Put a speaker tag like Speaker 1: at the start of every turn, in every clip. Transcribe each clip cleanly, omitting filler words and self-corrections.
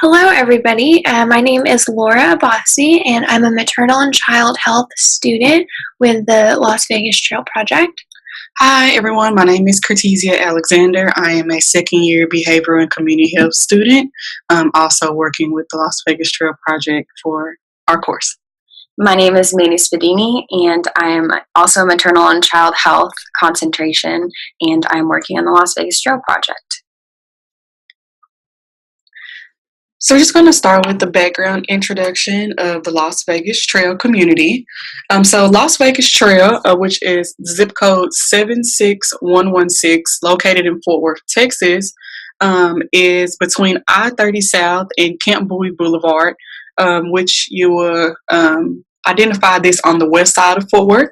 Speaker 1: Hello, everybody. My name is Laura Bossi, and I'm a maternal and child health student with the Las Vegas Trail Project.
Speaker 2: Hi, everyone. My name is Cortesia Alexander. I am a second year behavioral and community health student. I'm also working with the Las Vegas Trail Project for our course.
Speaker 3: My name is Manny Spadini, and I am also a maternal and child health concentration, and I'm working on the Las Vegas Trail Project.
Speaker 2: So we're just going to start with the background introduction of the Las Vegas Trail community. So Las Vegas Trail, which is zip code 76116, located in Fort Worth, Texas, is between I-30 South and Camp Bowie Boulevard, which you will identify this on the west side of Fort Worth.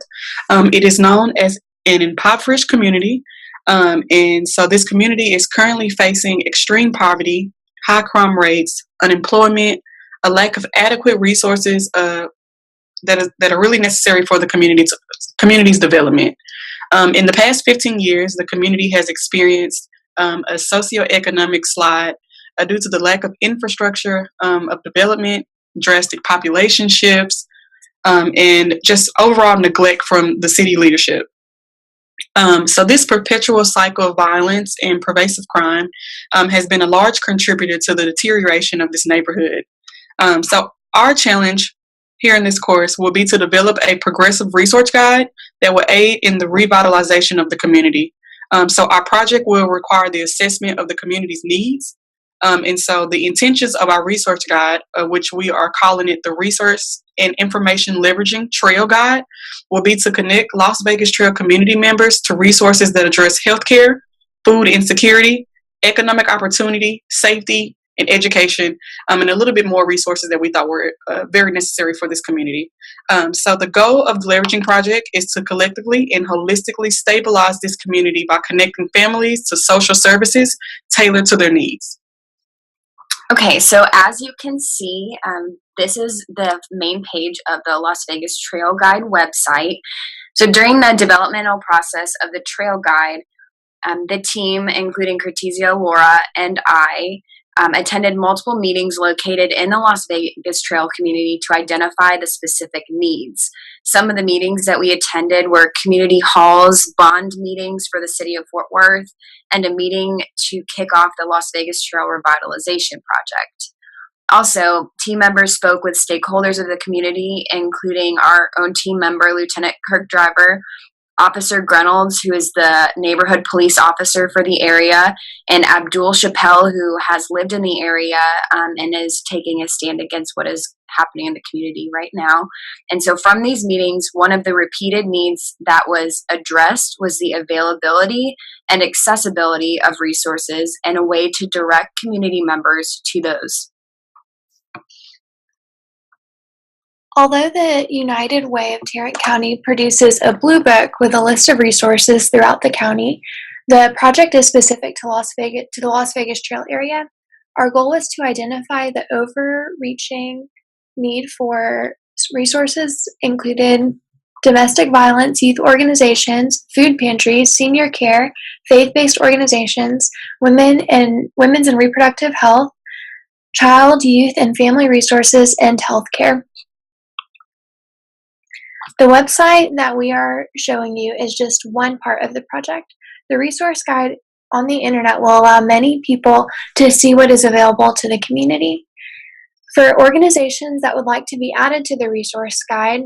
Speaker 2: It is known as an impoverished community, and so this community is currently facing extreme poverty, high crime rates, unemployment, a lack of adequate resources that are really necessary for the community's development. In the past 15 years, the community has experienced a socioeconomic slide due to the lack of infrastructure of development, drastic population shifts, and just overall neglect from the city leadership. So this perpetual cycle of violence and pervasive crime has been a large contributor to the deterioration of this neighborhood. So our challenge here in this course will be to develop a progressive resource guide that will aid in the revitalization of the community. So our project will require the assessment of the community's needs. And so the intentions of our resource guide, which we are calling it the Resource and Information Leveraging Trail Guide, will be to connect Las Vegas Trail community members to resources that address healthcare, food insecurity, economic opportunity, safety, and education, and a little bit more resources that we thought were very necessary for this community. So the goal of the Leveraging Project is to collectively and holistically stabilize this community by connecting families to social services tailored to their needs.
Speaker 3: Okay, so as you can see, this is the main page of the Las Vegas Trail Guide website. So during the developmental process of the Trail Guide, the team, including Cortesia, Laura, and I, attended multiple meetings located in the Las Vegas Trail community to identify the specific needs. Some of the meetings that we attended were community halls, bond meetings for the city of Fort Worth, and a meeting to kick off the Las Vegas Trail Revitalization Project. Also, team members spoke with stakeholders of the community, including our own team member, Lieutenant Kirk Driver, Officer Grenolds, who is the neighborhood police officer for the area, and Abdul Chappelle, who has lived in the area and is taking a stand against what is happening in the community right now. And so from these meetings, one of the repeated needs that was addressed was the availability and accessibility of resources and a way to direct community members to those.
Speaker 1: Although the United Way of Tarrant County produces a blue book with a list of resources throughout the county, the project is specific to the Las Vegas Trail area. Our goal is to identify the overreaching need for resources included domestic violence, youth organizations, food pantries, senior care, faith-based organizations, women's and reproductive health, child, youth, and family resources, and healthcare. The website that we are showing you is just one part of the project. The resource guide on the internet will allow many people to see what is available to the community. For organizations that would like to be added to the resource guide,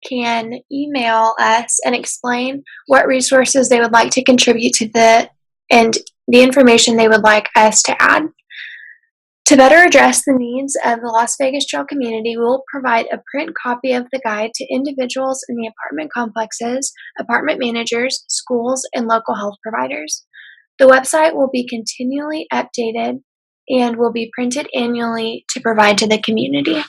Speaker 1: can email us and explain what resources they would like to contribute to and the information they would like us to add. To better address the needs of the Las Vegas Trail community, we will provide a print copy of the guide to individuals in the apartment complexes, apartment managers, schools, and local health providers. The website will be continually updated and will be printed annually to provide to the community.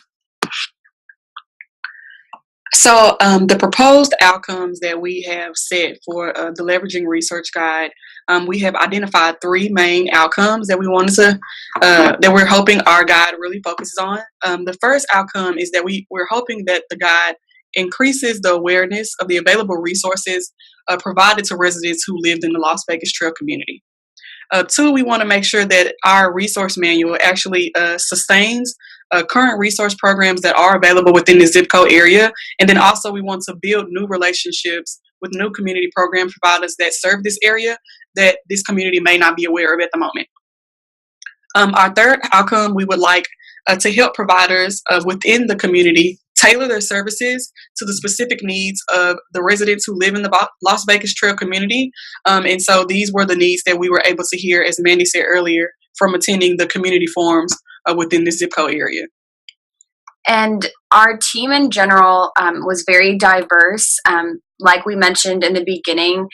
Speaker 2: So the proposed outcomes that we have set for the Leveraging Research Guide, we have identified three main outcomes that we wanted to, that we're hoping our guide really focuses on. The first outcome is that we're hoping that the guide increases the awareness of the available resources provided to residents who lived in the Las Vegas Trail community. Two, we want to make sure that our resource manual actually sustains current resource programs that are available within the zip code area. And then also we want to build new relationships with new community program providers that serve this area that this community may not be aware of at the moment. Our third outcome, we would like to help providers within the community tailor their services to the specific needs of the residents who live in the Las Vegas Trail community. And so these were the needs that we were able to hear, as Mandy said earlier, from attending the community forums within this zip code area.
Speaker 3: And our team in general was very diverse. Like we mentioned in the beginning,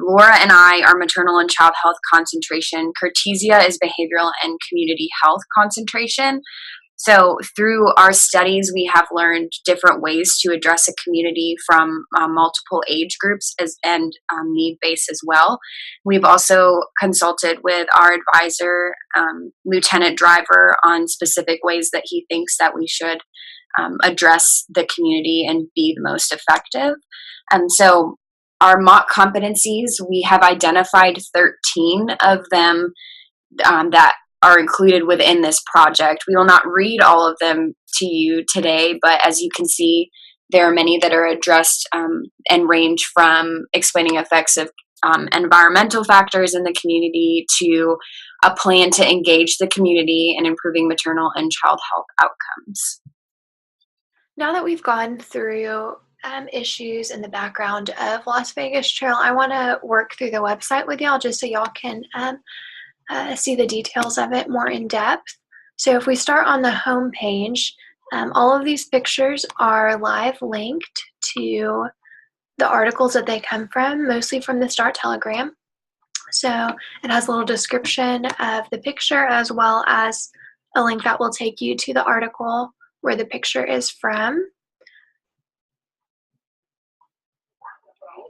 Speaker 3: Laura and I are maternal and child health concentration. Cartesia is behavioral and community health concentration. So through our studies, we have learned different ways to address a community from multiple age groups and need-based as well. We've also consulted with our advisor, Lieutenant Driver, on specific ways that he thinks that we should address the community and be the most effective. And so our mock competencies, we have identified 13 of them that are included within this project. We will not read all of them to you today, but as you can see, there are many that are addressed and range from explaining effects of environmental factors in the community to a plan to engage the community in improving maternal and child health outcomes.
Speaker 1: Now that we've gone through issues in the background of Las Vegas Trail, I want to work through the website with y'all just so y'all can see the details of it more in depth. So if we start on the home page, all of these pictures are live linked to the articles that they come from, mostly from the Star Telegram. So it has a little description of the picture as well as a link that will take you to the article where the picture is from.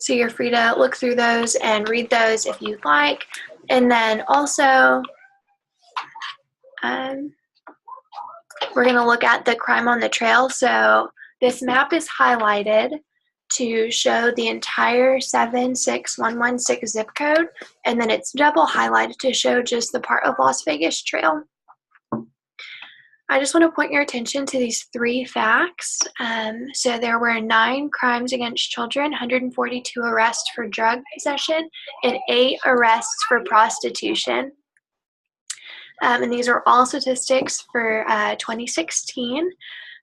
Speaker 1: So you're free to look through those and read those if you'd like. And then also, we're going to look at the crime on the trail. So this map is highlighted to show the entire 76116 zip code, and then it's double highlighted to show just the part of Las Vegas Trail. I just want to point your attention to these three facts. So there were 9 crimes against children, 142 arrests for drug possession, and 8 arrests for prostitution. And these are all statistics for 2016.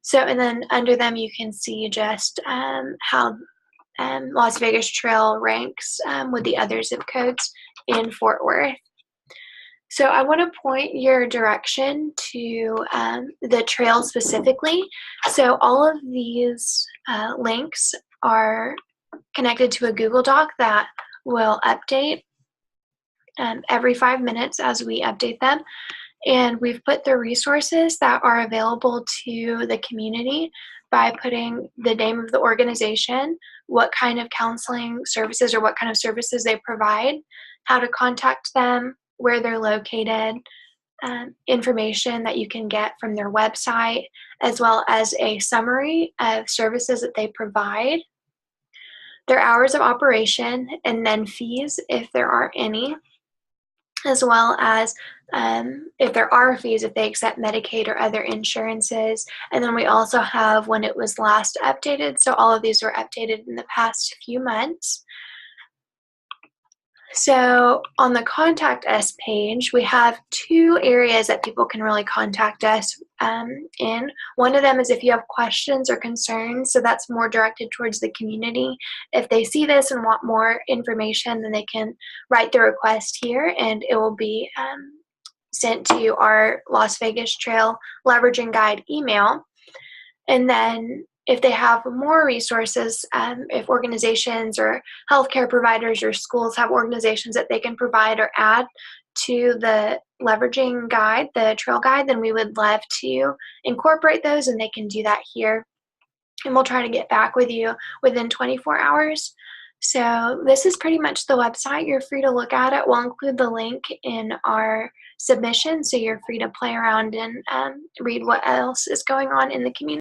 Speaker 1: So, and then under them you can see just how Las Vegas Trail ranks with the other zip codes in Fort Worth. So I want to point your direction to the trail specifically. So all of these links are connected to a Google Doc that will update every 5 minutes as we update them. And we've put the resources that are available to the community by putting the name of the organization, what kind of counseling services or what kind of services they provide, how to contact them, where they're located, information that you can get from their website, as well as a summary of services that they provide, their hours of operation, and then fees if there are any, as well as if there are fees, if they accept Medicaid or other insurances. And then we also have when it was last updated. So all of these were updated in the past few months. So on the Contact Us page, we have 2 areas that people can really contact us in. One of them is if you have questions or concerns, so that's more directed towards the community. If they see this and want more information, then they can write the request here and it will be sent to our Las Vegas Trail Leveraging Guide email. And then if they have more resources, if organizations or healthcare providers or schools have organizations that they can provide or add to the leveraging guide, the trail guide, then we would love to incorporate those, and they can do that here. And we'll try to get back with you within 24 hours. So this is pretty much the website. You're free to look at it. We'll include the link in our submission, so you're free to play around and read what else is going on in the community.